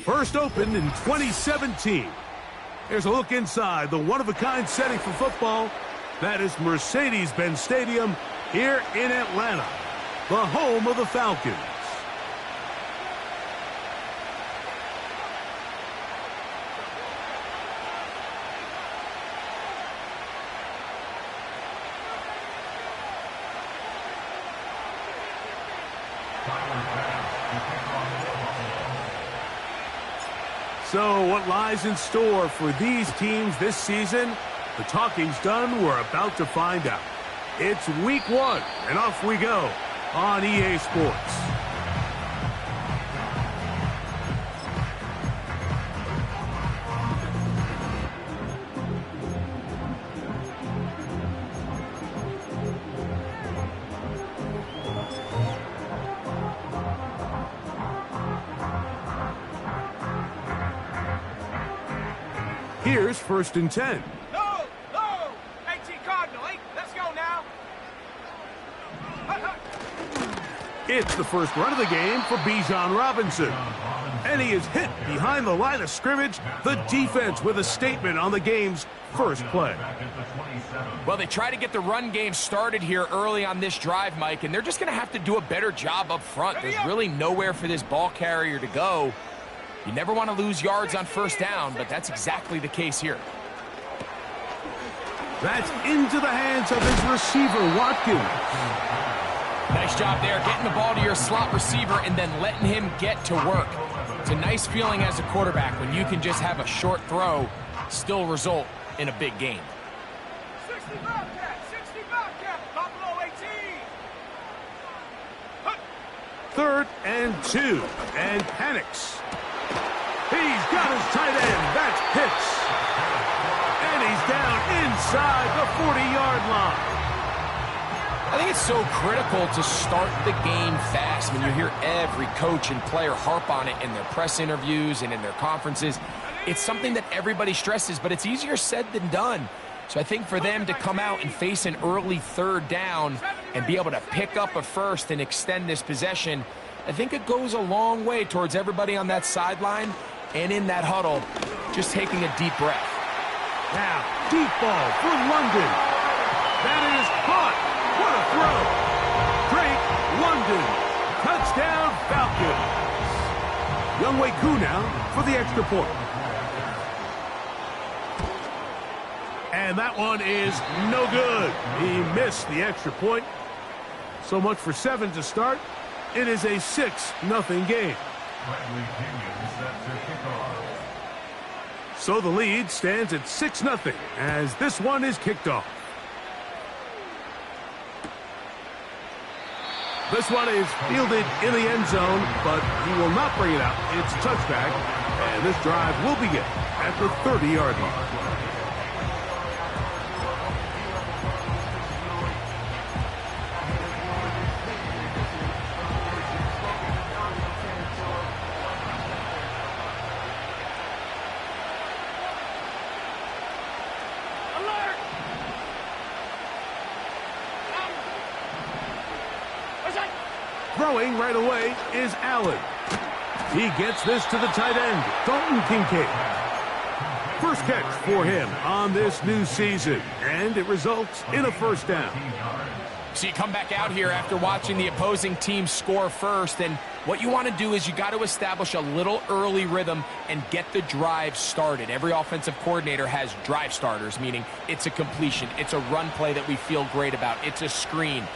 First opened in 2017. Here's a look inside the one-of-a-kind setting for football. That is Mercedes-Benz Stadium here in Atlanta, the home of the Falcons. So what lies in store for these teams this season? The talking's done. We're about to find out. It's week 1, and off we go on EA Sports. Here's 1st and 10. No! 18 Cardinal, eh? Let's go now. It's the first run of the game for Bijan Robinson. And he is hit behind the line of scrimmage. The defense with a statement on the game's first play. Well, they try to get the run game started here early on this drive, Mike, and they're just going to have to do a better job up front. There's really nowhere for this ball carrier to go. You never want to lose yards on 1st down, but that's exactly the case here. That's into the hands of his receiver, Watkins. Nice job there, getting the ball to your slot receiver and then letting him get to work. It's a nice feeling as a quarterback when you can just have a short throw still result in a big game. 60 Bobcat, Buffalo 18. 3rd and 2, and panics. He's got his tight end. That's Pitts. And he's down inside the 40-yard line. I think it's so critical to start the game fast. When you hear every coach and player harp on it in their press interviews and in their conferences, it's something that everybody stresses, but it's easier said than done. So I think for them to come out and face an early 3rd down and be able to pick up a first and extend this possession, I think it goes a long way towards everybody on that sideline and in that huddle just taking a deep breath. Now, deep ball for London. That is caught. What a throw. Drake London. Touchdown, Falcons. Younghoe Koo now for the extra point. And that one is no good. He missed the extra point. So much for 7 to start. It is a 6-0 game. So the lead stands at 6-0 as this one is kicked off. This one is fielded in the end zone, but he will not bring it out. It's touchback, and this drive will begin at the 30-yard line. Throwing right away is Allen. He gets this to the tight end, Dalton Kincaid. First catch for him on this new season, and it results in a 1st down. So you come back out here after watching the opposing team score first, and what you want to do is you got to establish a little early rhythm and get the drive started. Every offensive coordinator has drive starters, meaning it's a completion, it's a run play that we feel great about, it's a screen.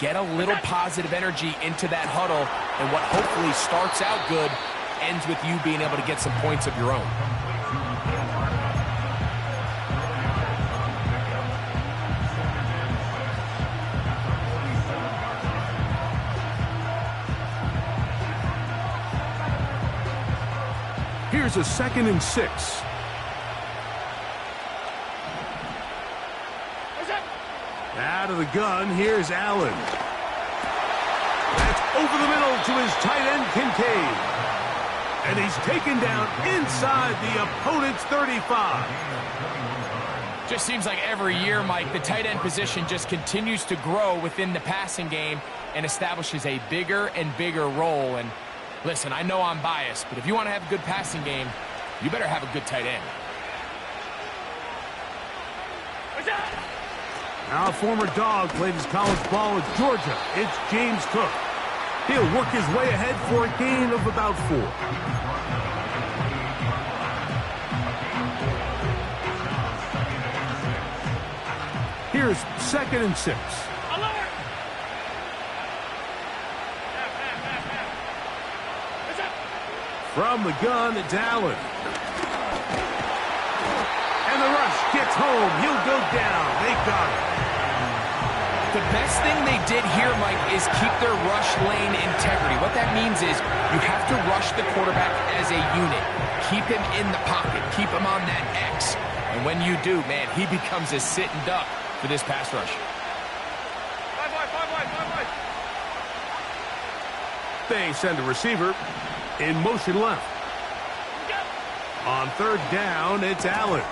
Get a little positive energy into that huddle, and what hopefully starts out good ends with you being able to get some points of your own. Here's a 2nd and 6. Out of the gun, here's Allen. That's over the middle to his tight end, Kincaid. And he's taken down inside the opponent's 35. Just seems like every year, Mike, the tight end position just continues to grow within the passing game and establishes a bigger and bigger role. And Listen, I know I'm biased, but if you want to have a good passing game, you better have a good tight end. Now a former Dog played his college ball at Georgia. It's James Cook. He'll work his way ahead for a gain of about 4. Here's 2nd and 6. From the gun, it's Allen. And the rush gets home. He'll go down. They got it. The best thing they did here, Mike, is keep their rush lane integrity. What that means is you have to rush the quarterback as a unit. Keep him in the pocket. Keep him on that X. And when you do, man, he becomes a sitting duck for this pass rush. Five wide. They send a receiver in motion left. On 3rd down, it's Allen.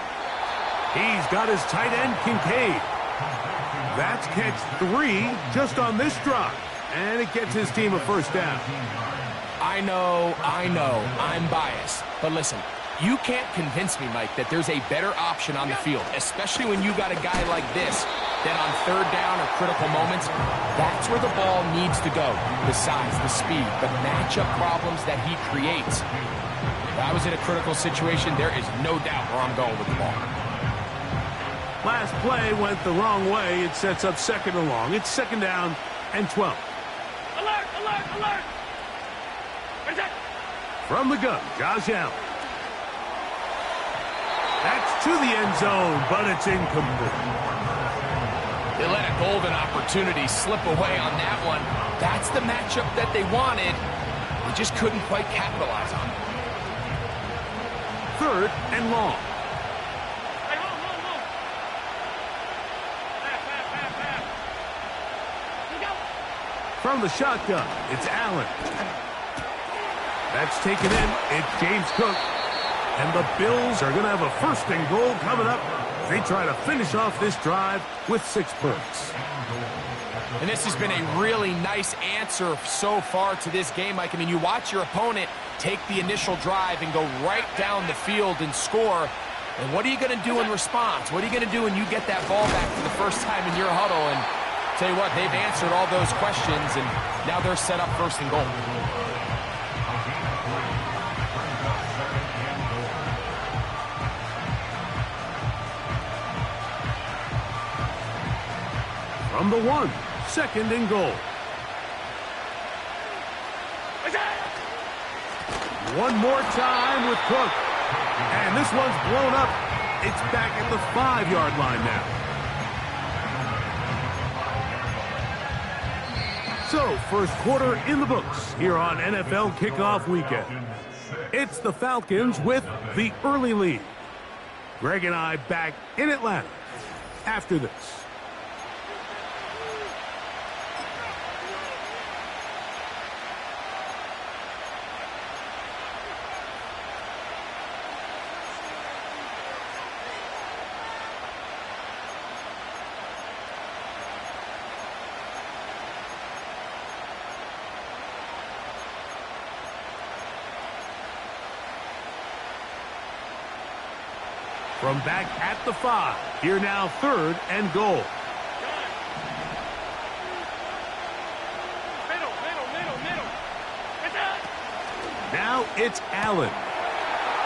He's got his tight end, Kincaid. That's catch 3 just on this drive. And it gets his team a 1st down. I know, I'm biased. But listen, you can't convince me, Mike, that there's a better option on the field, especially when you got a guy like this, that on 3rd down or critical moments, that's where the ball needs to go. The size, the speed, the matchup problems that he creates. If I was in a critical situation, there is no doubt where I'm going with the ball. Last play went the wrong way. It sets up 2nd and long. It's 2nd down and 12. Alert! From the gun, Josh Allen. That's to the end zone, but it's incomplete. They let a golden opportunity slip away on that one. That's the matchup that they wanted. They just couldn't quite capitalize on it. 3rd and long. From the shotgun, it's Allen. That's taken in. It's James Cook. And the Bills are going to have a 1st and goal coming up. They try to finish off this drive with 6 points. And this has been a really nice answer so far to this game, Mike. I mean, you watch your opponent take the initial drive and go right down the field and score. And what are you going to do in response? What are you going to do when you get that ball back for the first time in your huddle? And tell you what, they've answered all those questions, and now they're set up 1st and goal. From the 1, 2nd and goal. One more time with Cook. And this one's blown up. It's back at the 5-yard line now. So, 1st quarter in the books here on NFL Kickoff Weekend. It's the Falcons with the early lead. Greg and I back in Atlanta after this. From back at the 5, here now 3rd and goal. Middle. Now it's Allen.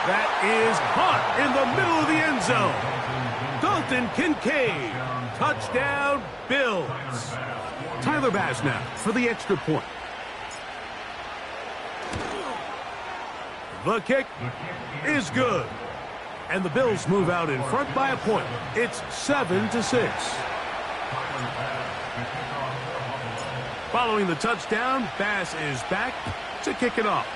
That is caught in the middle of the end zone. Dalton Kincaid. Touchdown, Bills. Tyler Bass now for the extra point. The kick is good. And the Bills move out in front by a point. It's 7-6. Following the touchdown, Bass is back to kick it off.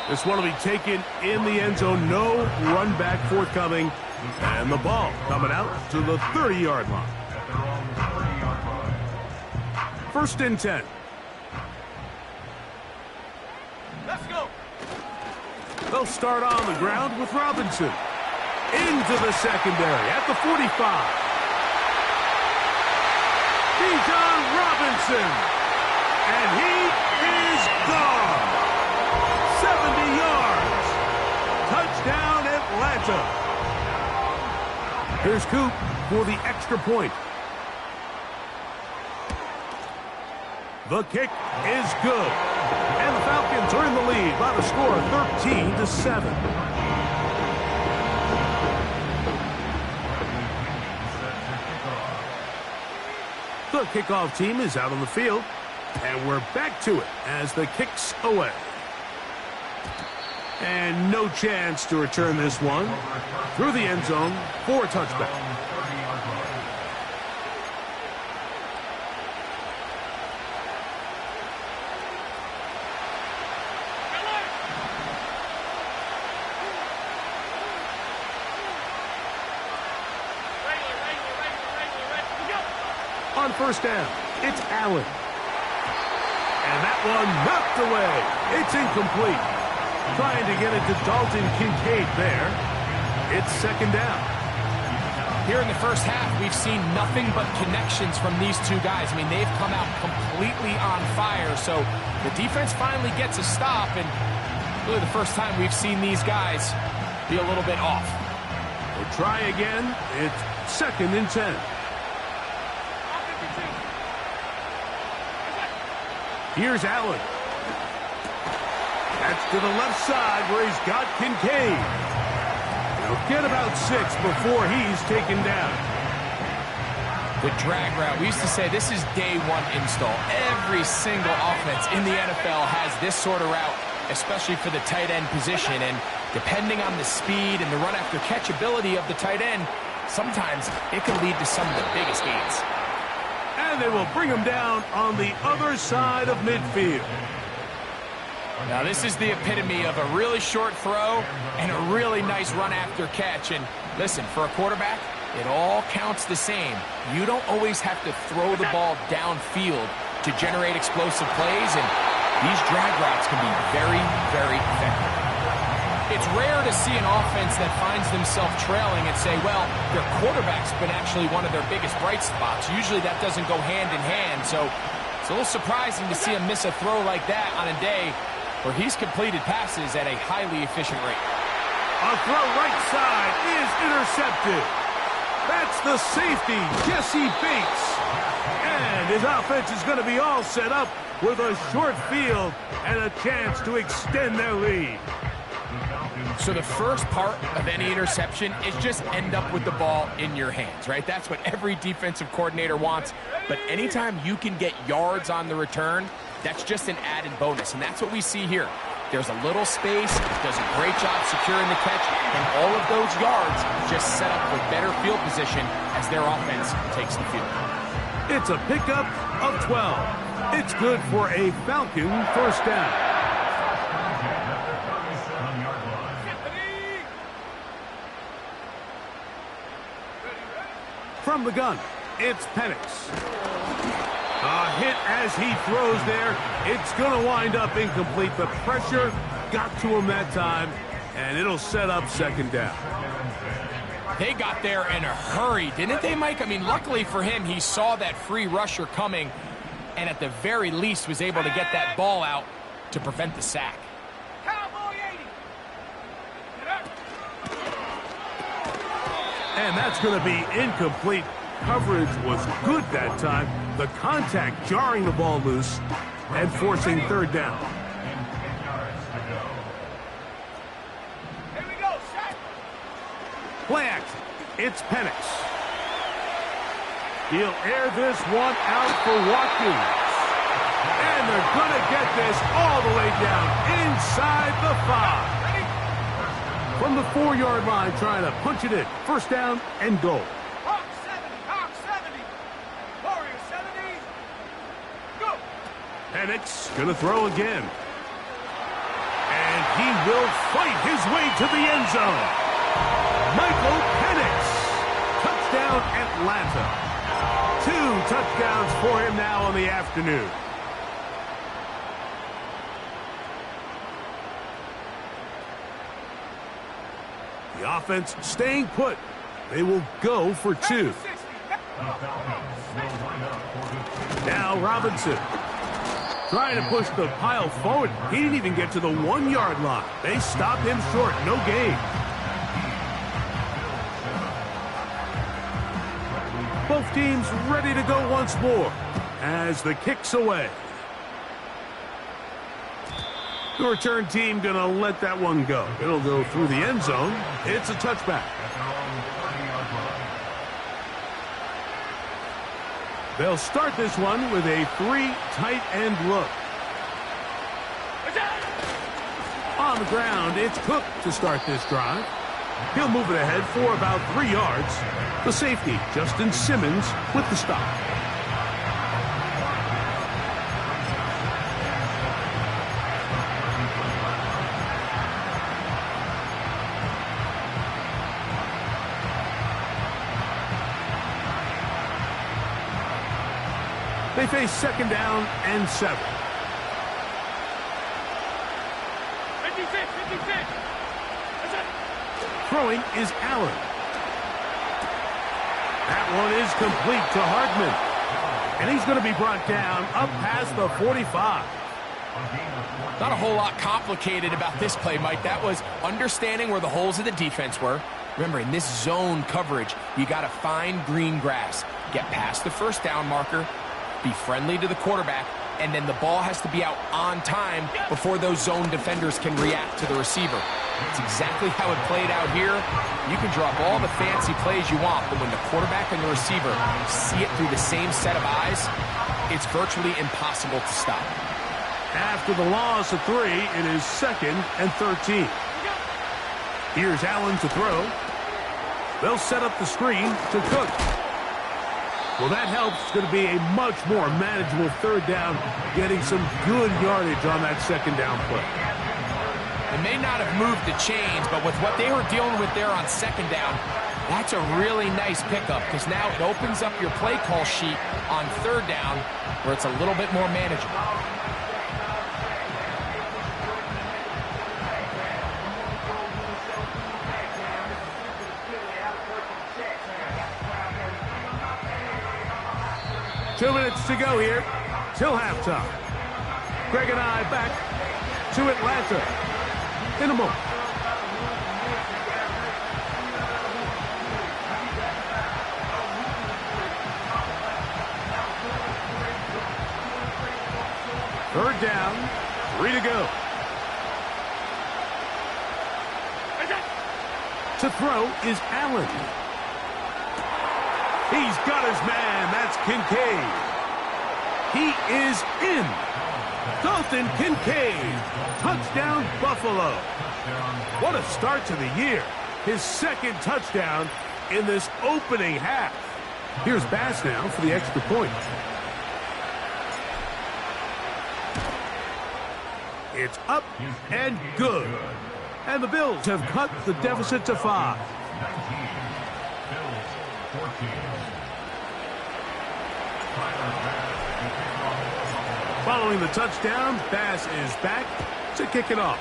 This one will be taken in the end zone. No run back forthcoming. And the ball coming out to the 30-yard line. 1st and 10. Let's go. They'll start on the ground with Robinson. Into the secondary at the 45. Bijan Robinson. And he is gone. 70 yards. Touchdown, Atlanta. Here's Coop for the extra point. The kick is good. And the Falcons are in the lead by the score of 13-7. The kickoff team is out on the field, and we're back to it as the kick's away. And no chance to return this one through the end zone for a touchback. On first down, it's Allen. And that one knocked away. It's incomplete. Trying to get it to Dalton Kincaid there. It's second down. Here in the first half, we've seen nothing but connections from these two guys. I mean, they've come out completely on fire. So the defense finally gets a stop, and really the first time we've seen these guys be a little bit off. We'll try again. It's second and 10. Here's Allen. That's to the left side where he's got Kincaid. He'll get about 6 before he's taken down. The drag route. We used to say this is day one install. Every single offense in the NFL has this sort of route, especially for the tight end position. And depending on the speed and the run after catch ability of the tight end, sometimes it can lead to some of the biggest gains. And they will bring him down on the other side of midfield. Now this is the epitome of a really short throw and a really nice run after catch. And listen, for a quarterback, it all counts the same. You don't always have to throw the ball downfield to generate explosive plays, and these drag routes can be very, very effective. It's rare to see an offense that finds themselves trailing and say, well, their quarterback's been actually one of their biggest bright spots. Usually that doesn't go hand in hand, so it's a little surprising to see him miss a throw like that on a day where he's completed passes at a highly efficient rate. A throw right side is intercepted. That's the safety, Jesse Bates. And his offense is going to be all set up with a short field and a chance to extend their lead. So the first part of any interception is just end up with the ball in your hands, right? That's what every defensive coordinator wants. But anytime you can get yards on the return, that's just an added bonus. And that's what we see here. There's a little space, does a great job securing the catch, and all of those yards just set up for better field position as their offense takes the field. It's a pickup of 12. It's good for a Falcon first down. From the gun, it's Penix. A hit as he throws there. It's going to wind up incomplete. The pressure got to him that time, and it'll set up second down. They got there in a hurry, didn't they, Mike? I mean, luckily for him, he saw that free rusher coming, and at the very least was able to get that ball out to prevent the sack. Cowboy 80. Get up. And that's going to be incomplete. Coverage was good that time. The contact jarring the ball loose and forcing third down. Here we go, set. Play action. It's Penix. He'll air this one out for Watkins. And they're going to get this all the way down inside the 5. From the 4-yard line, trying to punch it in. First down and goal. Hawk 70. Warrior 70. Go. Penix going to throw again. And he will fight his way to the end zone. Michael Penix. Touchdown, Atlanta. 2 touchdowns for him now on the afternoon. The offense staying put. They will go for 2. Now Robinson. Trying to push the pile forward. He didn't even get to the 1-yard line. They stopped him short. No gain. Both teams ready to go once more as the kick's away. The return team going to let that one go. It'll go through the end zone. It's a touchback. They'll start this one with a 3 tight end look. On the ground, it's Cook to start this drive. He'll move it ahead for about 3 yards. The safety, Justin Simmons, with the stop. They face 2nd down and 7. 56, 56. Throwing is Allen. That one is complete to Hardman. And he's going to be brought down up past the 45. Not a whole lot complicated about this play, Mike. That was understanding where the holes of the defense were. Remember, in this zone coverage, you got to find green grass. Get past the 1st down marker. Be friendly to the quarterback, and then the ball has to be out on time before those zone defenders can react to the receiver. It's exactly how it played out here. You can draw up all the fancy plays you want, but when the quarterback and the receiver see it through the same set of eyes, it's virtually impossible to stop. After the loss of 3, it is 2nd and 13. Here's Allen to throw. They'll set up the screen to Cook. Well, that helps. It's going to be a much more manageable 3rd down, getting some good yardage on that 2nd down play. They may not have moved the chains, but with what they were dealing with there on 2nd down, that's a really nice pickup because now it opens up your play call sheet on 3rd down where it's a little bit more manageable. Two minutes to go here till halftime. Greg and I back to Atlanta in a moment. Third down, 3 to go. To throw is Allen. He's got his man. That's Kincaid. He is in. Dalton Kincaid. Touchdown, Buffalo. What a start to the year. His 2nd touchdown in this opening half. Here's Bass now for the extra point. It's up and good. And the Bills have cut the deficit to 5. Following the touchdown, Bass is back to kick it off.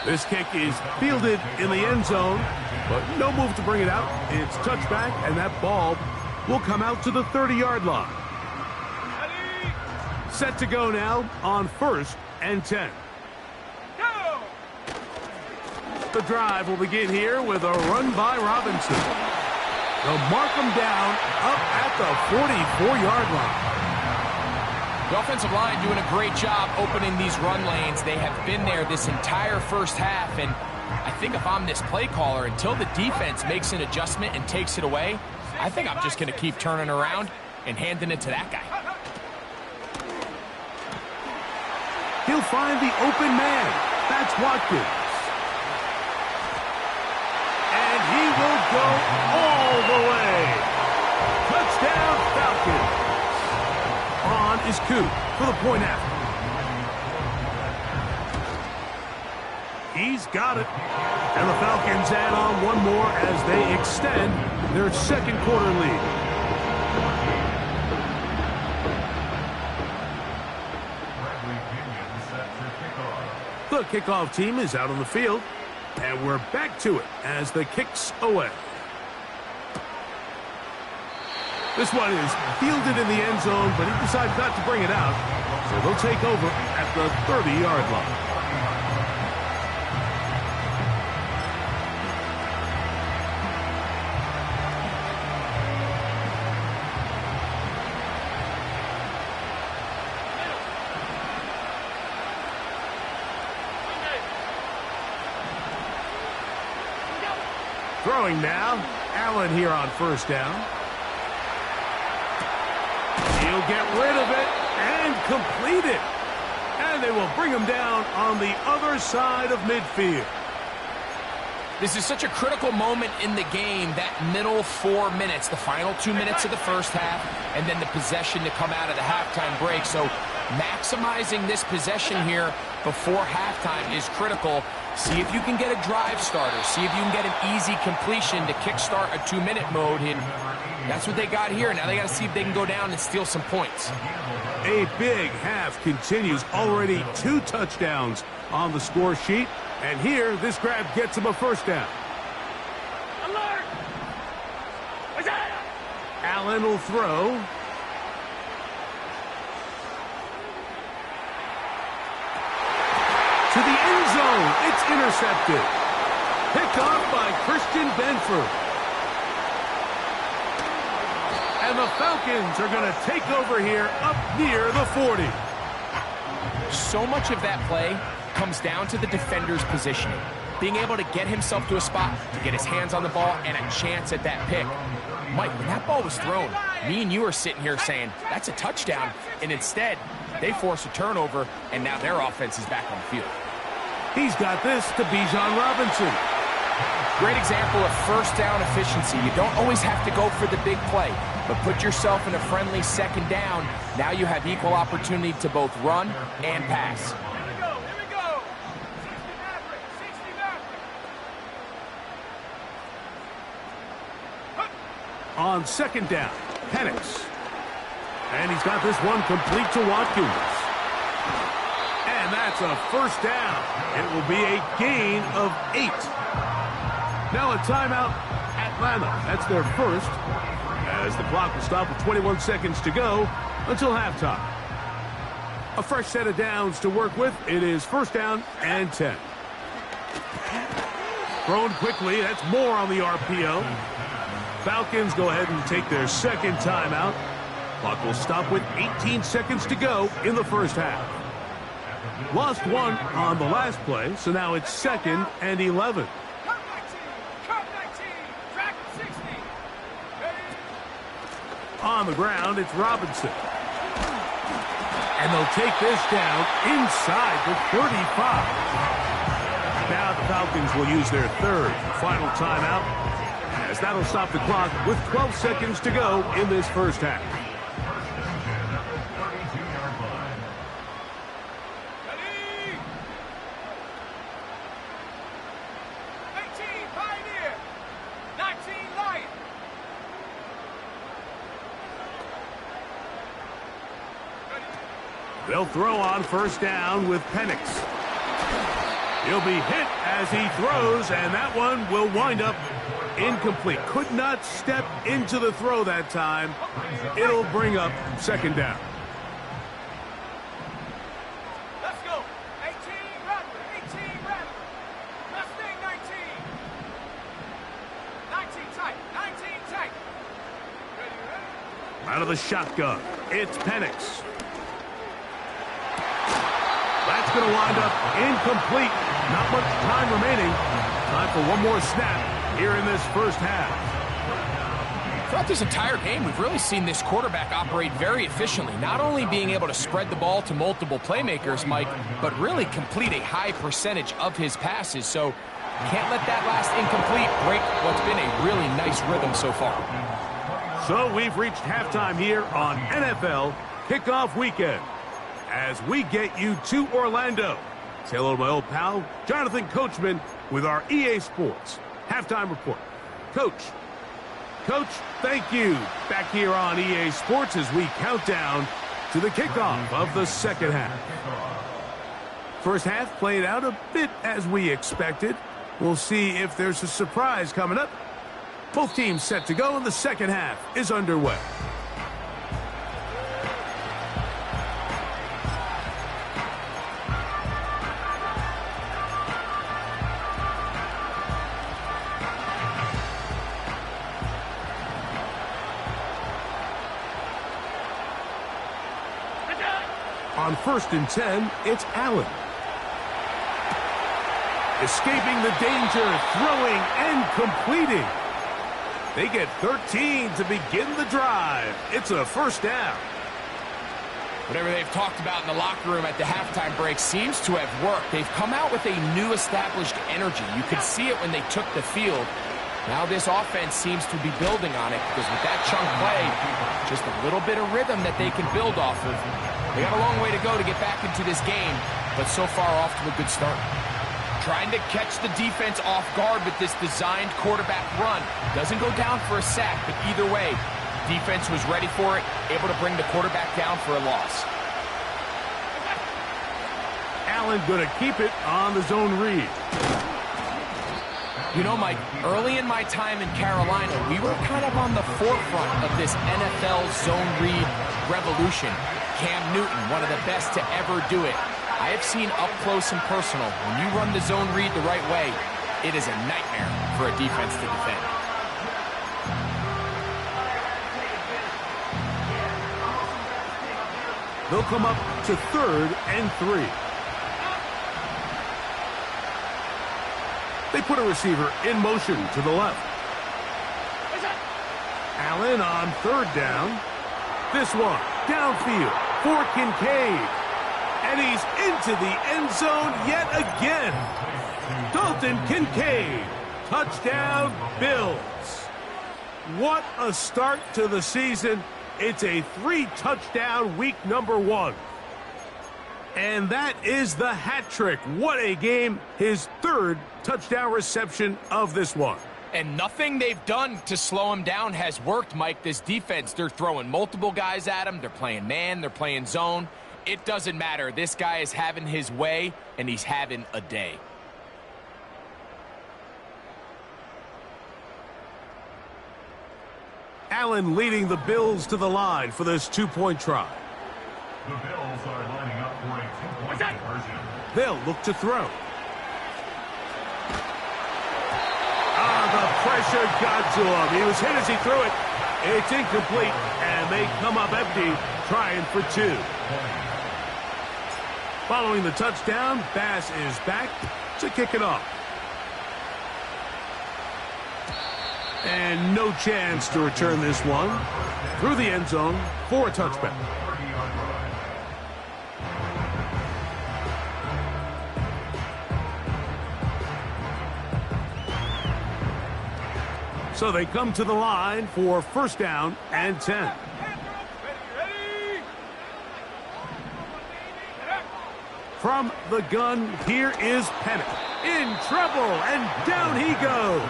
This kick is fielded in the end zone, but no move to bring it out. It's touchback, and that ball will come out to the 30-yard line. Set to go now on 1st and 10. Go! The drive will begin here with a run by Robinson. They'll mark him down up at the 44-yard line. The offensive line doing a great job opening these run lanes. They have been there this entire 1st half, and I think if I'm this play caller, until the defense makes an adjustment and takes it away, I think I'm just going to keep turning around and handing it to that guy. He'll find the open man. That's Watkins. And he will go all the way. Touchdown, Falcons. On is Coop for the point after. He's got it. And the Falcons add on one more as they extend their 2nd quarter lead. The kickoff team is out on the field, and we're back to it as the kick's away. This one is fielded in the end zone, but he decides not to bring it out. So they'll take over at the 30-yard line. Throwing now, Allen here on first down. He'll get rid of it and complete it. And they will bring him down on the other side of midfield. This is such a critical moment in the game, that middle 4 minutes, the final 2 minutes of the first half, and then the possession to come out of the halftime break. So maximizing this possession here before halftime is critical. See if you can get a drive starter. See if you can get an easy completion to kickstart a 2-minute mode. And that's what they got here. Now they got to see if they can go down and steal some points. A big half continues. Already 2 touchdowns on the score sheet. And here, this grab gets him a first down. Alert! Allen will throw. To the end zone. It's intercepted. Picked off by Christian Benford. And the Falcons are going to take over here up near the 40. So much of that play comes down to the defender's positioning. Being able to get himself to a spot, to get his hands on the ball, and a chance at that pick. Mike, when that ball was thrown, me and you are sitting here saying, that's a touchdown. And instead, they force a turnover, and now their offense is back on the field. He's got this to Bijan Robinson. Great example of first down efficiency. You don't always have to go for the big play, but put yourself in a friendly second down. Now you have equal opportunity to both run and pass. On second down, Penix. And he's got this one complete to Watkins. And that's a first down. It will be a gain of 8. Now a timeout, Atlanta. That's their first, as the clock will stop with 21 seconds to go until halftime. A fresh set of downs to work with. It is first down and 10. Thrown quickly. That's more on the RPO. Falcons go ahead and take their second timeout. Clock will stop with 18 seconds to go in the first half. Lost one on the last play, so now it's second and 11. On the ground, it's Robinson. And they'll take this down inside the 35. Now the Falcons will use their third final timeout, as that'll stop the clock with 12 seconds to go in this first half. They'll throw on first down with Penix. He'll be hit as he throws, and that one will wind up incomplete. Could not step into the throw that time. It'll bring up second down. Let's go. 18 Rattler. 18 Rattler. Mustang 19. 19 tight. 19 tight. Ready? Out of the shotgun, it's Penix. That's going to wind up incomplete. Not much time remaining. Time for one more snap here in this first half. Throughout this entire game, we've really seen this quarterback operate very efficiently. Not only being able to spread the ball to multiple playmakers, Mike, but really complete a high percentage of his passes. So can't let that last incomplete break what's been a really nice rhythm so far. So we've reached halftime here on NFL Kickoff Weekend, as we get you to Orlando. Say hello to my old pal, Jonathan Coachman, with our EA Sports Halftime Report. Coach, thank you. Back here on EA Sports as we count down to the kickoff of the second half. First half played out a bit as we expected. We'll see if there's a surprise coming up. Both teams set to go, and the second half is underway. On 1st and 10, it's Allen. Escaping the danger, throwing and completing. They get 13 to begin the drive. It's a first down. Whatever they've talked about in the locker room at the halftime break seems to have worked. They've come out with a new established energy. You could see it when they took the field. Now this offense seems to be building on it because with that chunk play, just a little bit of rhythm that they can build off of. They got a long way to go to get back into this game, but so far off to a good start. Trying to catch the defense off guard with this designed quarterback run. Doesn't go down for a sack, but either way, defense was ready for it, able to bring the quarterback down for a loss. Allen going to keep it on the zone read. You know, Mike, early in my time in Carolina, we were kind of on the forefront of this NFL zone read revolution. Cam Newton, one of the best to ever do it. I have seen up close and personal, when you run the zone read the right way, it is a nightmare for a defense to defend. They'll come up to 3rd and 3. They put a receiver in motion to the left. Allen on 3rd down. This one, downfield for Kincaid. And he's into the end zone yet again. Dalton Kincaid. Touchdown, Bills. What a start to the season. It's a 3-touchdown week number 1. And that is the hat trick. What a game. His 3rd touchdown reception of this one. And nothing they've done to slow him down has worked, Mike. This defense, they're throwing multiple guys at him. They're playing man. They're playing zone. It doesn't matter. This guy is having his way, and he's having a day. Allen leading the Bills to the line for this 2-point try. The Bills are lining up for a 2-point conversion. They'll look to throw. The pressure got to him. He was hit as he threw it. It's incomplete, and they come up empty, trying for 2. Following the touchdown, Bass is back to kick it off. And no chance to return this one through the end zone for a touchback. So they come to the line for 1st down and 10. From the gun, here is Pennick. In trouble, and down he goes.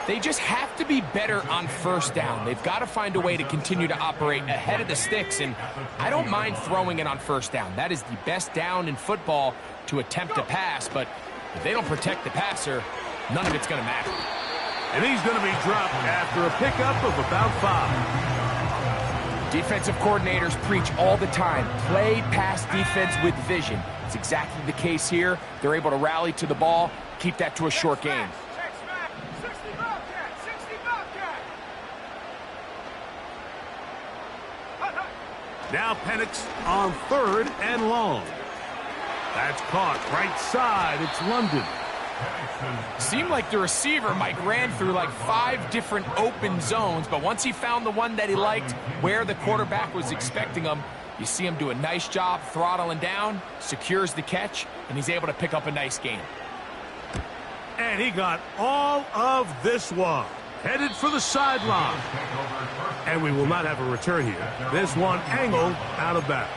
They just have to be better on 1st down. They've got to find a way to continue to operate ahead of the sticks, and I don't mind throwing it on 1st down. That is the best down in football to attempt to pass, but if they don't protect the passer, none of it's going to matter. And he's going to be dropped after a pickup of about 5. Defensive coordinators preach all the time, play pass defense with vision. It's exactly the case here. They're able to rally to the ball, keep that to a short game. Now Pennick's on 3rd and long. That's caught right side. It's London. Seemed like the receiver, Mike, ran through like 5 different open zones, but once he found the one that he liked, where the quarterback was expecting him, you see him do a nice job throttling down, secures the catch, and he's able to pick up a nice gain. And he got all of this one. Headed for the sideline. And we will not have a return here. This one angled out of bounds.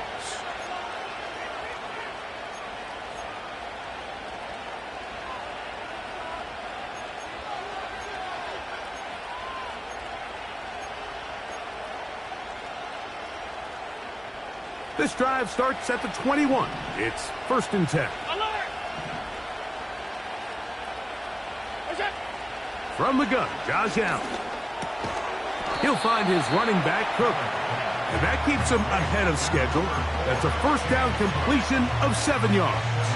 This drive starts at the 21. It's 1st and 10. From the gun, Josh Allen. He'll find his running back, Cook. And that keeps him ahead of schedule. That's a 1st down completion of 7 yards.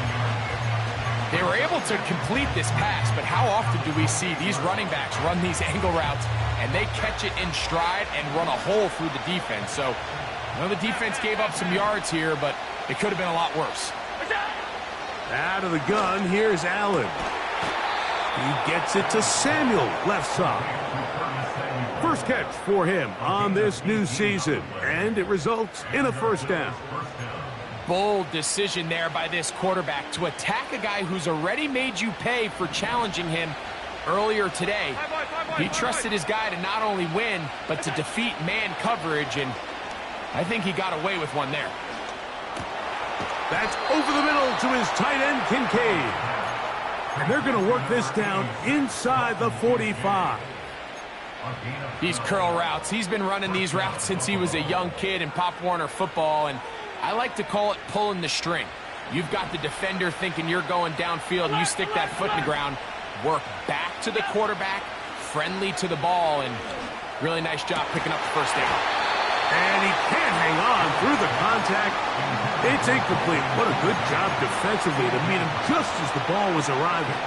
They were able to complete this pass, but how often do we see these running backs run these angle routes and they catch it in stride and run a hole through the defense. So, the defense gave up some yards here, but it could have been a lot worse. Out of the gun, here's Allen. He gets it to Samuel, left side. First catch for him on this new season, and it results in a first down. Bold decision there by this quarterback to attack a guy who's already made you pay for challenging him earlier today. He trusted his guy to not only win, but to defeat man coverage, and I think he got away with one there. That's over the middle to his tight end, Kincaid. And they're going to work this down inside the 45. These curl routes, he's been running these routes since he was a young kid in Pop Warner football, and I like to call it pulling the string. You've got the defender thinking you're going downfield, and you stick that foot in the ground, work back to the quarterback, friendly to the ball, and really nice job picking up the first down. And he can't hang on through the contact. It's incomplete. What a good job defensively to meet him just as the ball was arriving.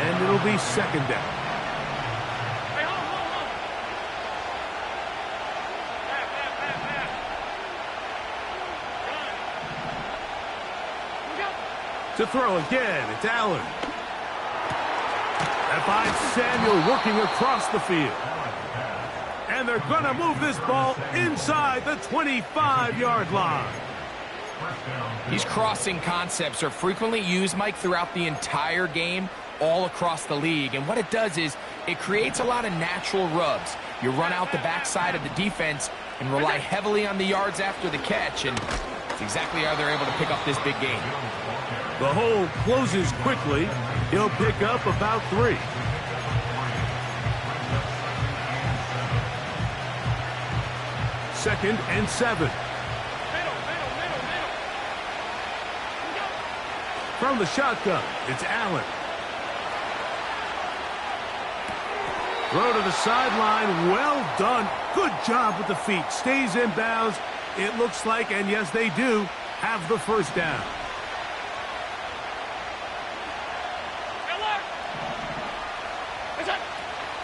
And it'll be second down. To throw again, it's Allen. That finds Samuel working across the field. And they're going to move this ball inside the 25-yard line. These crossing concepts are frequently used, Mike, throughout the entire game, all across the league. And what it does is it creates a lot of natural rubs. You run out the backside of the defense and rely heavily on the yards after the catch, and it's exactly how they're able to pick up this big gain. The hole closes quickly. He'll pick up about 3. Second and 7. From the shotgun, it's Allen. Throw to the sideline. Well done. Good job with the feet. Stays in bounds. It looks like, and yes, they do, have the first down.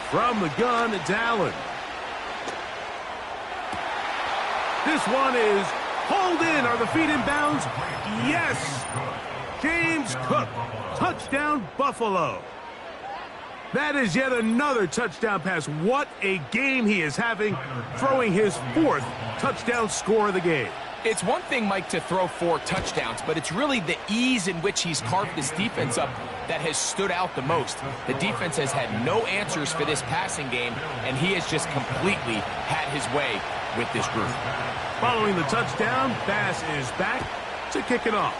From the gun, it's Allen. This one is hauled in. Are the feet in bounds? Yes. James Cook. Touchdown, Buffalo. That is yet another touchdown pass. What a game he is having, throwing his 4th touchdown score of the game. It's one thing, Mike, to throw 4 touchdowns, but it's really the ease in which he's carved this defense up that has stood out the most. The defense has had no answers for this passing game, and he has just completely had his way with this group. Following the touchdown, Bass is back to kick it off.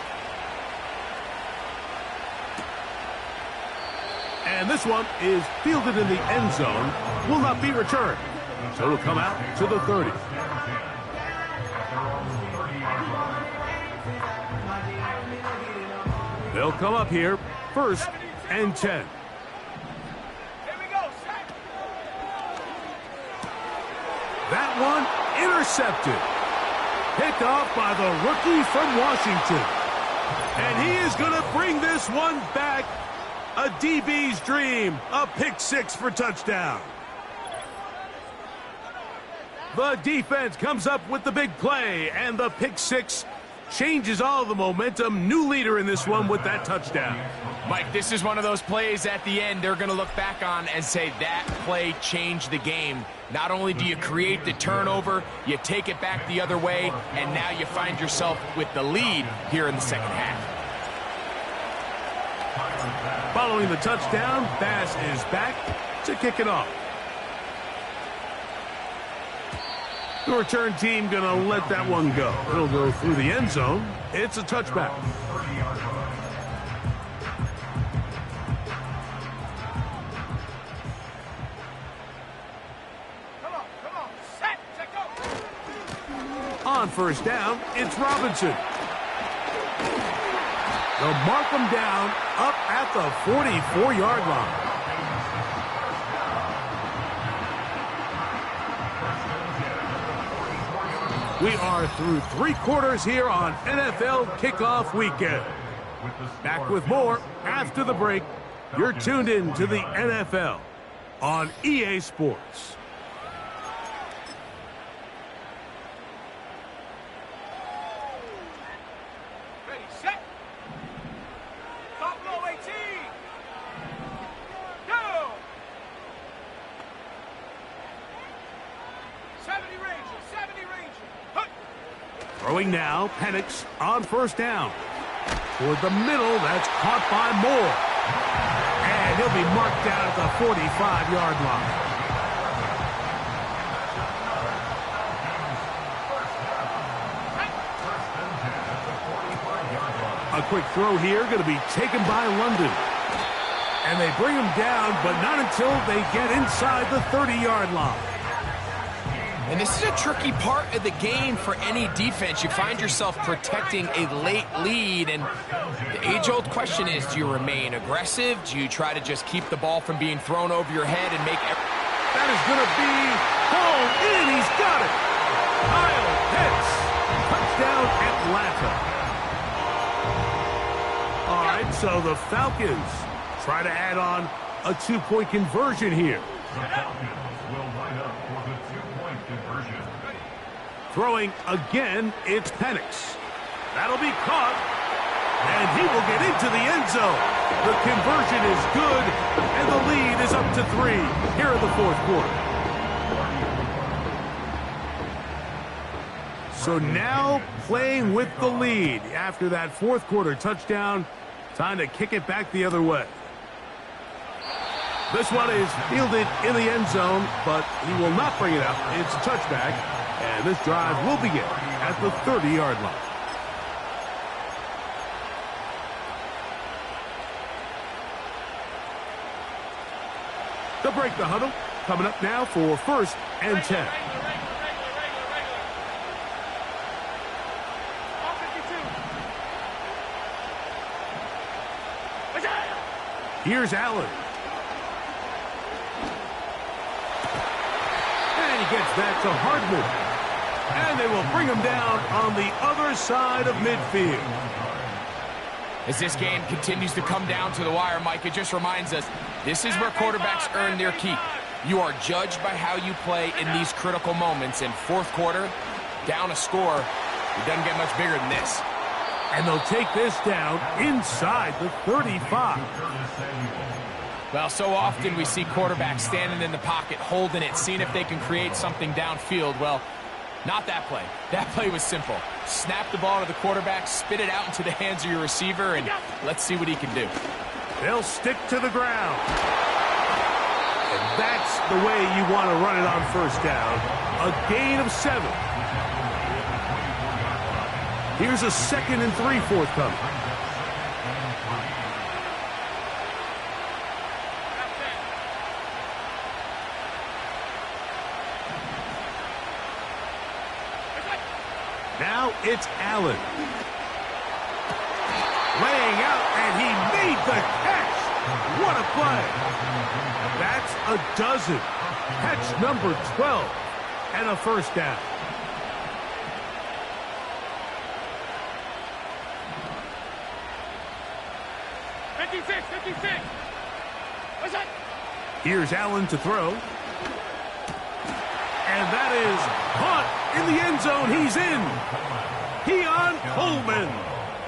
And this one is fielded in the end zone, will not be returned. So it'll come out to the 30. They'll come up here, 1st and 10. Here we go, set. That one intercepted. Picked off by the rookie from Washington. And he is going to bring this one back. A DB's dream. A pick 6 for touchdown. The defense comes up with the big play, and the pick 6 changes all the momentum. New leader in this one with that touchdown. Mike, this is one of those plays at the end they're going to look back on and say that play changed the game. Not only do you create the turnover, you take it back the other way, and now you find yourself with the lead here in the second half. Following the touchdown, Bass is back to kick it off. The return team going to let that one go. It'll go through the end zone. It's a touchback. Come on, set, go. On first down, it's Robinson. They'll mark him down up at the 44-yard line. We are through 3 quarters here on NFL Kickoff Weekend. Back with more after the break. You're tuned in to the NFL on EA Sports. 70 Ranger, 70 Ranger. Huh. Throwing now, Penix on first down. Toward the middle, that's caught by Moore. And he'll be marked down at the 45-yard line. A quick throw here, going to be taken by London. And they bring him down, but not until they get inside the 30-yard line. And this is a tricky part of the game for any defense. You find yourself protecting a late lead, and the age-old question is, do you remain aggressive? Do you try to just keep the ball from being thrown over your head and make... That is going to be hauled in. He's got it. Kyle Pitts. Touchdown, Atlanta. All right, so the Falcons try to add on a two-point conversion here. The Falcons will line up for the two-point conversion. Throwing again, it's Penix. That'll be caught, and he will get into the end zone. The conversion is good, and the lead is up to 3 here in the fourth quarter. So now playing with the lead after that fourth quarter touchdown. Time to kick it back the other way. This one is fielded in the end zone, but he will not bring it out. It's a touchback, and this drive will begin at the 30-yard line. To break the huddle, coming up now for 1st and 10. Here's Allen. And he gets that to Hardman. And they will bring him down on the other side of midfield. As this game continues to come down to the wire, Mike, it just reminds us, this is where quarterbacks earn their keep. You are judged by how you play in these critical moments. In fourth quarter, down a score, it doesn't get much bigger than this. And they'll take this down inside the 35. Well, so often we see quarterbacks standing in the pocket, holding it, seeing if they can create something downfield. Well, not that play. That play was simple. Snap the ball to the quarterback, spit it out into the hands of your receiver, and let's see what he can do. They'll stick to the ground. And that's the way you want to run it on first down. A gain of 7. Here's a 2nd and 3 forthcoming. Now it's Allen. Laying out, and he made the catch. What a play. That's a dozen. Catch number 12 and a first down. Here's Allen to throw. And that is caught in the end zone. He's in. Keon Coleman.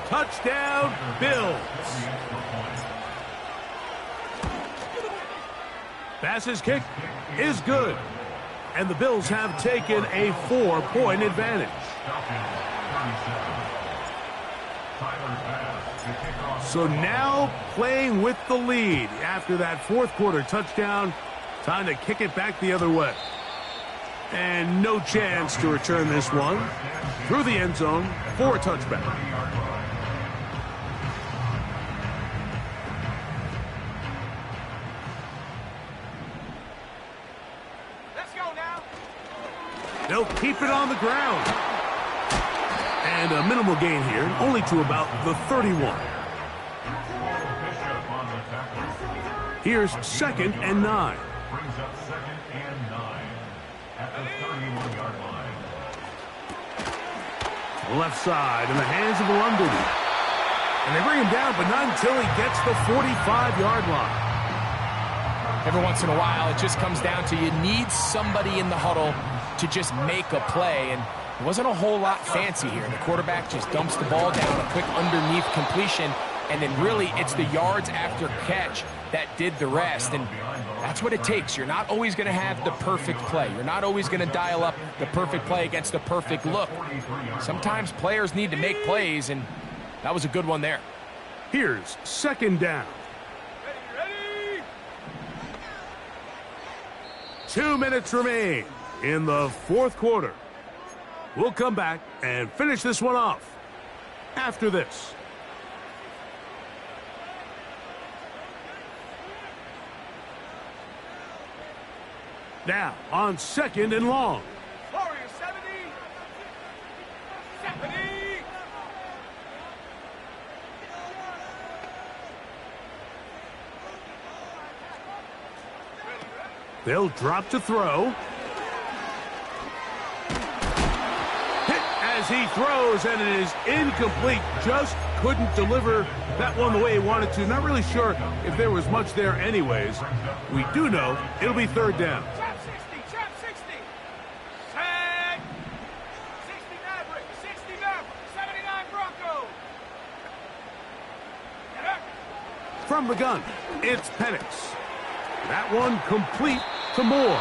Touchdown, Bills. Bass's kick is good. And the Bills have taken a 4-point advantage. So now playing with the lead after that fourth quarter touchdown. Time to kick it back the other way. And no chance to return this one through the end zone for a touchback. Let's go now. They'll keep it on the ground. And a minimal gain here, only to about the 31. Here's 2nd and 9. Brings up 2nd and 9 at the 31-yard line. Left side in the hands of London. And they bring him down, but not until he gets the 45-yard line. Every once in a while, it just comes down to you need somebody in the huddle to just make a play. And it wasn't a whole lot fancy here. The quarterback just dumps the ball down, a quick underneath completion, and then really it's the yards after catch that did the rest, and that's what it takes. You're not always going to have the perfect play. You're not always going to dial up the perfect play against the perfect look. Sometimes players need to make plays, and that was a good one there. Here's second down. Ready. 2 minutes remain in the fourth quarter. We'll come back and finish this one off after this. Now on second and long. Warriors 70. 70. They'll drop to throw. Hit as he throws, and it is incomplete. Just couldn't deliver that one the way he wanted to. Not really sure if there was much there anyways. We do know it'll be third down. Trap 60. Trap 60. Set. 60 Maverick. 60 Maverick. 79 Bronco. Get up. From the gun, it's Penix. That one complete to Moore.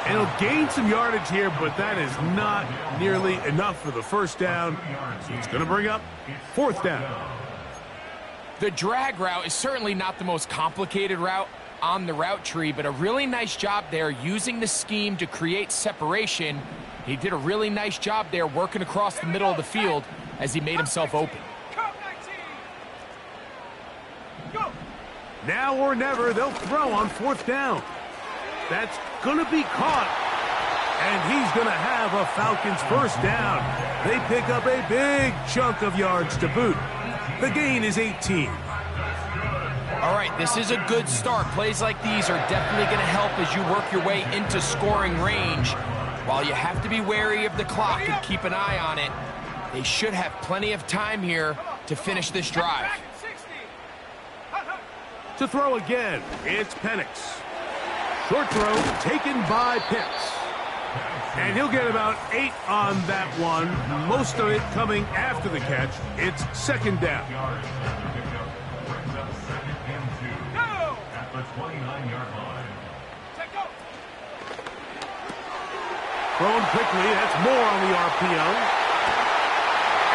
And he'll gain some yardage here, but that is not nearly enough for the first down. So it's going to bring up fourth down. The drag route is certainly not the most complicated route on the route tree, but a really nice job there using the scheme to create separation. He did a really nice job there working across the middle of the field as he made himself open. Cup 19. Go. Now or never, they'll throw on fourth down. That's going to be caught. And he's going to have a Falcons first down. They pick up a big chunk of yards to boot. The gain is 18. All right, this is a good start. Plays like these are definitely going to help as you work your way into scoring range. While you have to be wary of the clock and keep an eye on it, they should have plenty of time here to finish this drive. Back at 60. To throw again, it's Penix. Short throw taken by Pitts. And he'll get about 8 on that one, most of it coming after the catch. It's second down. Go. At the 29-yard line. Take go. Thrown quickly, that's more on the RPO.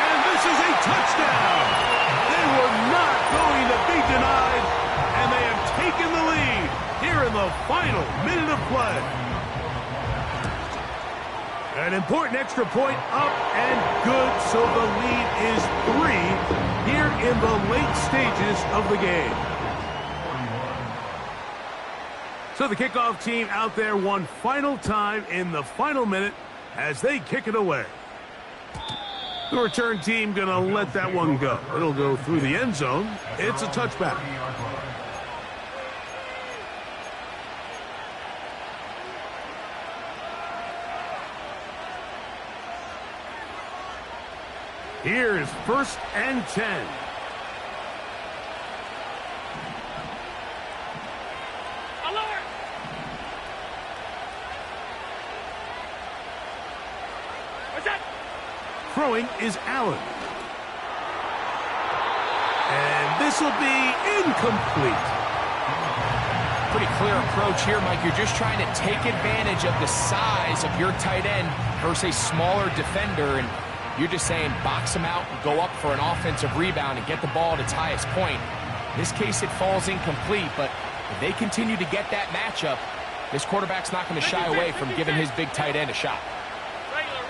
And this is a touchdown. They were not going to be denied, and they have taken the lead here in the final minute of play. An important extra point up and good, so the lead is 3 here in the late stages of the game. So the kickoff team out there one final time in the final minute as they kick it away. The return team going to let that one go. It'll go through the end zone. It's a touchback. Here's first and 10. Alert. What's that? Throwing is Allen. And this will be incomplete. Pretty clear approach here, Mike. You're just trying to take advantage of the size of your tight end versus a smaller defender, and you're just saying box him out and go up for an offensive rebound and get the ball at its highest point. In this case, it falls incomplete, but if they continue to get that matchup, this quarterback's not going to shy away from giving his big tight end a shot. Regular.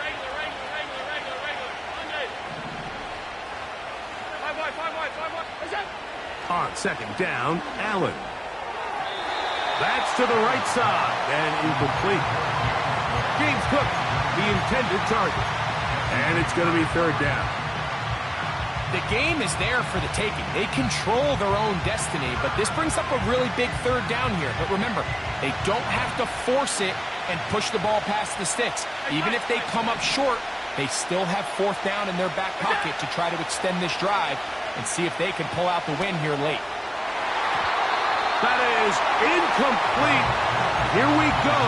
5 wide. What's that? On second down, Allen. That's to the right side and incomplete. James Cook, the intended target. And it's going to be third down. The game is there for the taking. They control their own destiny, but this brings up a really big third down here. But remember, they don't have to force it and push the ball past the sticks. Even if they come up short, they still have fourth down in their back pocket to try to extend this drive and see if they can pull out the win here late. That is incomplete. Here we go.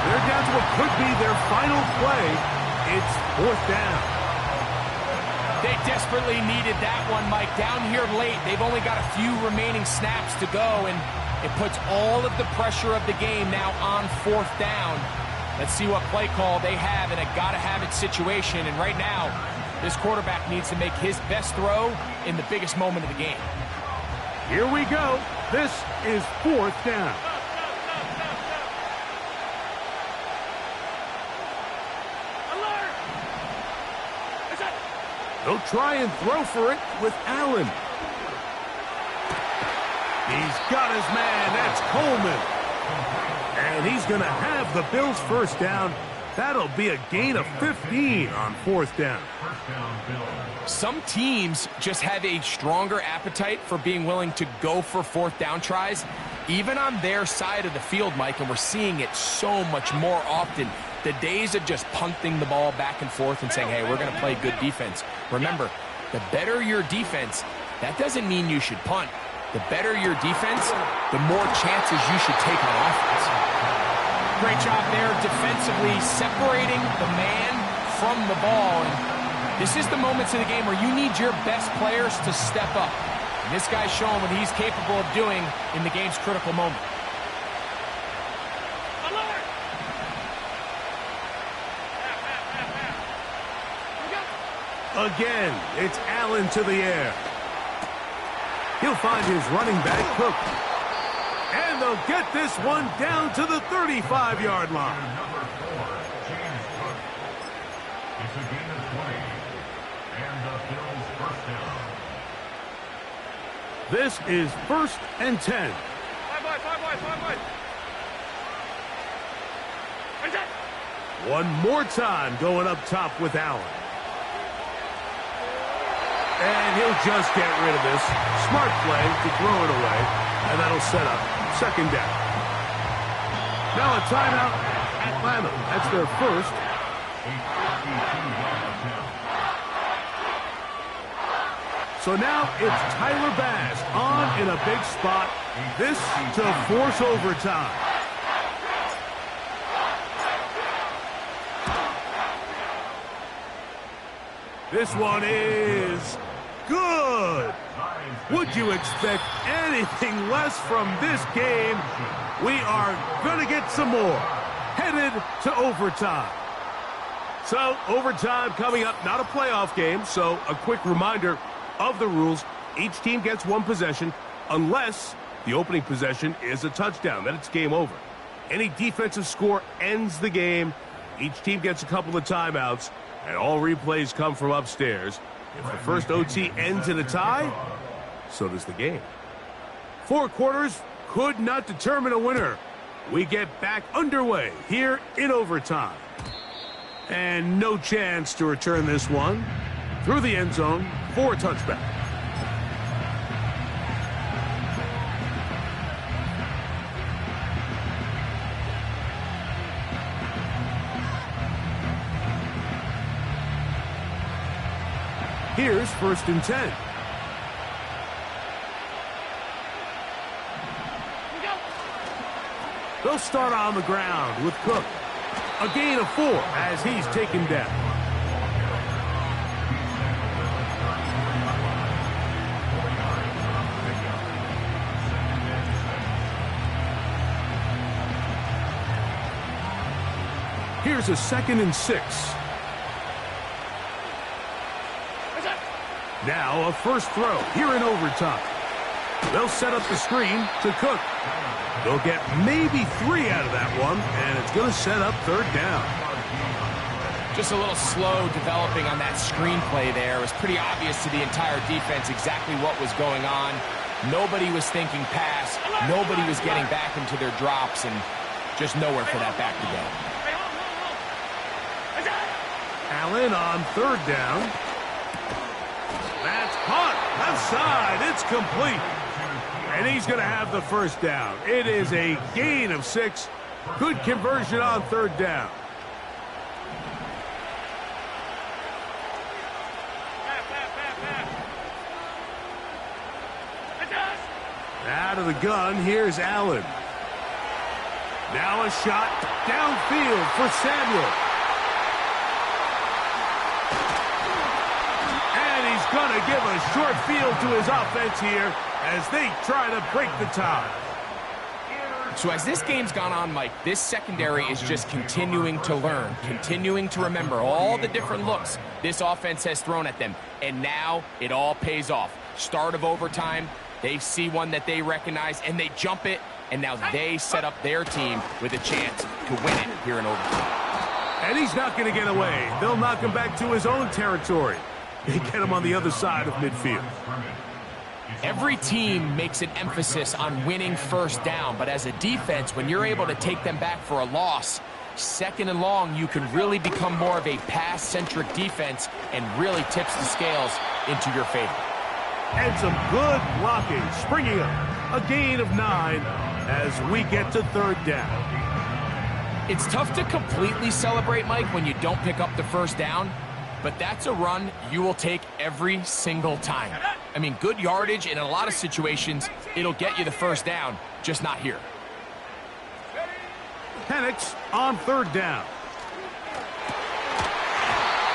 They're down to what could be their final play. It's fourth down. They desperately needed that one, Mike. Down here late, they've only got a few remaining snaps to go, and it puts all of the pressure of the game now on 4th down. Let's see what play call they have in a gotta-have-it situation. And right now, this quarterback needs to make his best throw in the biggest moment of the game. Here we go. This is 4th down. They'll try and throw for it with Allen. He's got his man. That's Coleman. And he's going to have the Bills' 1st down. That'll be a gain of 15 on 4th down. Some teams just have a stronger appetite for being willing to go for 4th down tries, even on their side of the field, Mike, and we're seeing it so much more often. The days of just punting the ball back and forth and saying, hey, we're going to play good defense. Remember, the better your defense, that doesn't mean you should punt. The better your defense, the more chances you should take on offense. Great job there defensively, separating the man from the ball. And this is the moments in the game where you need your best players to step up. And this guy's showing what he's capable of doing in the game's critical moment. Again, it's Allen to the air. He'll find his running back, Cook. And they'll get this one down to the 35-yard line. Number 4, James Cook. It's a gain of 20. And the Bills' 1st down. This is 1st and 10. 5. One more time going up top with Allen. And he'll just get rid of this. Smart play to throw it away. And that'll set up 2nd down. Now a timeout, Atlanta. That's their 1st. So now it's Tyler Bass on in a big spot. This to force overtime. This one is good. Would you expect anything less from this game? We are going to get some more. Headed to overtime. So, overtime coming up, not a playoff game, so a quick reminder of the rules. Each team gets one possession unless the opening possession is a touchdown. Then it's game over. Any defensive score ends the game. Each team gets a couple of timeouts, and all replays come from upstairs. If the first OT ends in a tie, so does the game. 4 quarters could not determine a winner. We get back underway here in overtime. And no chance to return this one through the end zone for a touchback. Here's 1st and 10. They'll start on the ground with Cook. A gain of 4 as he's taken down. Here's a 2nd and 6. Now a first throw here in overtime. They'll set up the screen to Cook. They'll get maybe 3 out of that one, and it's going to set up 3rd down. Just a little slow developing on that screenplay there. It was pretty obvious to the entire defense exactly what was going on. Nobody was thinking pass. Nobody was getting back into their drops, and just nowhere for that back to go. Allen on 3rd down. That's caught. Left side. It's complete. And he's going to have the 1st down. It is a gain of 6. Good conversion on 3rd down. Out of the gun, here's Allen. Now a shot downfield for Samuel. going to give a short field to his offense here as they try to break the tie. So as this game's gone on, Mike, this secondary is just continuing to learn, continuing to remember all the different looks this offense has thrown at them. And now it all pays off. Start of overtime, they see one that they recognize, and they jump it, and now they set up their team with a chance to win it here in overtime. And he's not going to get away. They'll knock him back to his own territory. They get him on the other side of midfield. Every team makes an emphasis on winning first down, but as a defense, when you're able to take them back for a loss, second and long, you can really become more of a pass-centric defense and really tips the scales into your favor. And some good blocking, springing up a gain of 9 as we get to third down. It's tough to completely celebrate, Mike, when you don't pick up the first down, but that's a run you will take every single time. I mean, good yardage, and in a lot of situations, it'll get you the first down, just not here. Penix on third down.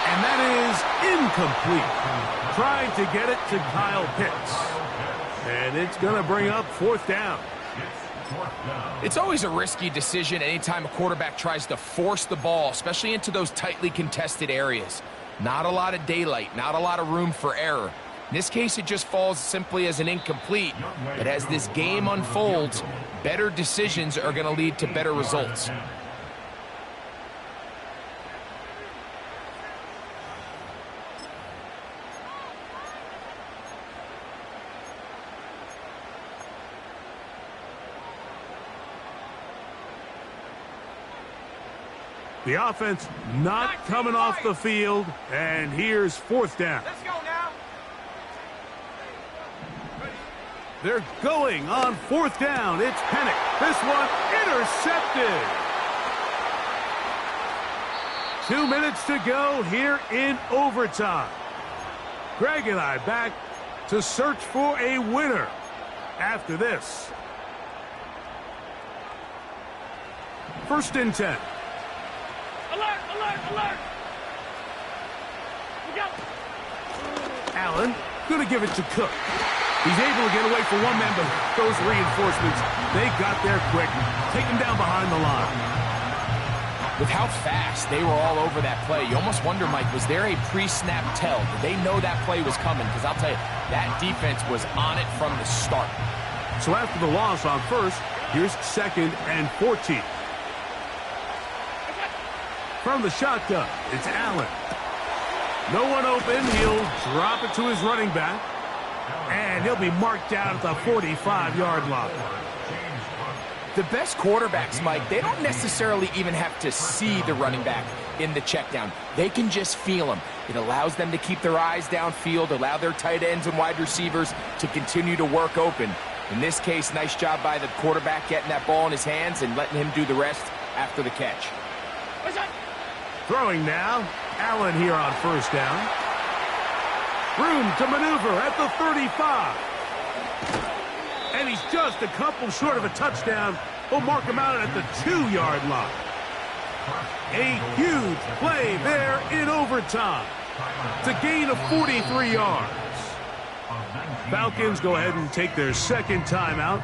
And that is incomplete. Trying to get it to Kyle Pitts. And it's going to bring up fourth down. It's always a risky decision anytime a quarterback tries to force the ball, especially into those tightly contested areas. Not a lot of daylight, not a lot of room for error. In this case, it just falls simply as an incomplete. But as this game unfolds, better decisions are going to lead to better results. The offense not coming off the field, and here's fourth down. Let's go now. They're going on fourth down. It's Penix. This one intercepted. 2 minutes to go here in overtime. Greg and I back to search for a winner after this. First and 10. Alert, alert, alert. We got Allen going to give it to Cook. He's able to get away for one man, but those reinforcements, they got there quick. Take him down behind the line. With how fast they were all over that play, you almost wonder, Mike, was there a pre-snap tell? Did they know that play was coming? Because I'll tell you, that defense was on it from the start. So after the loss on first, here's second and 14. From the shotgun, it's Allen. No one open. He'll drop it to his running back. And he'll be marked down at the 45-yard line. The best quarterbacks, Mike, they don't necessarily even have to see the running back in the check down. They can just feel him. It allows them to keep their eyes downfield, allow their tight ends and wide receivers to continue to work open. In this case, nice job by the quarterback getting that ball in his hands and letting him do the rest after the catch. Throwing now, Allen here on first down. Room to maneuver at the 35. And he's just a couple short of a touchdown. We'll mark him out at the 2-yard line. A huge play there in overtime. It's a gain of 43 yards. Falcons go ahead and take their second timeout.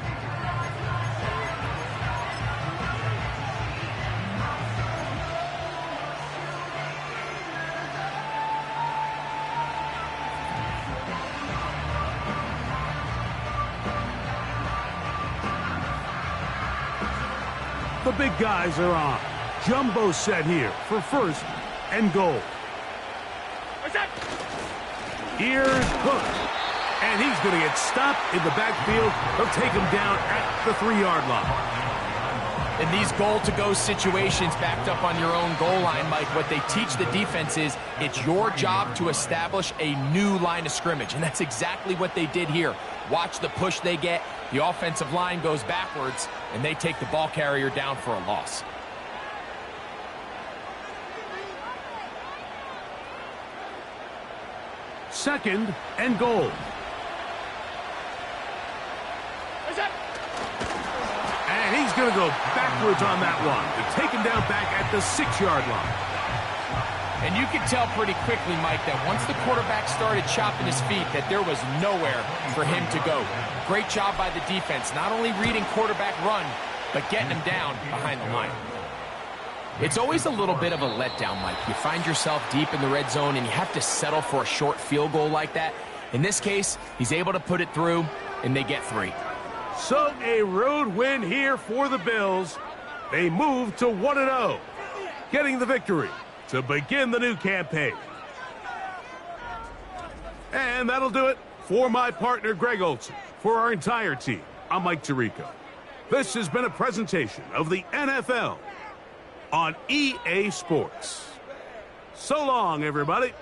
The big guys are on. Jumbo set here for first and goal. Here's Cook. And he's going to get stopped in the backfield. They'll take him down at the 3-yard line. In these goal-to-go situations backed up on your own goal line, Mike, what they teach the defense is it's your job to establish a new line of scrimmage. And that's exactly what they did here. Watch the push they get. The offensive line goes backwards, and they take the ball carrier down for a loss. Second and goal. And he's going to go backwards on that one. They take him down back at the 6-yard line. And you could tell pretty quickly, Mike, that once the quarterback started chopping his feet, that there was nowhere for him to go. Great job by the defense, not only reading quarterback run, but getting him down behind the line. It's always a little bit of a letdown, Mike. You find yourself deep in the red zone, and you have to settle for a short field goal like that. In this case, he's able to put it through, and they get 3. So a road win here for the Bills. They move to 1-0, getting the victory to begin the new campaign. And that'll do it for my partner, Greg Olson. For our entire team, I'm Mike Tirico. This has been a presentation of the NFL on EA Sports. So long, everybody.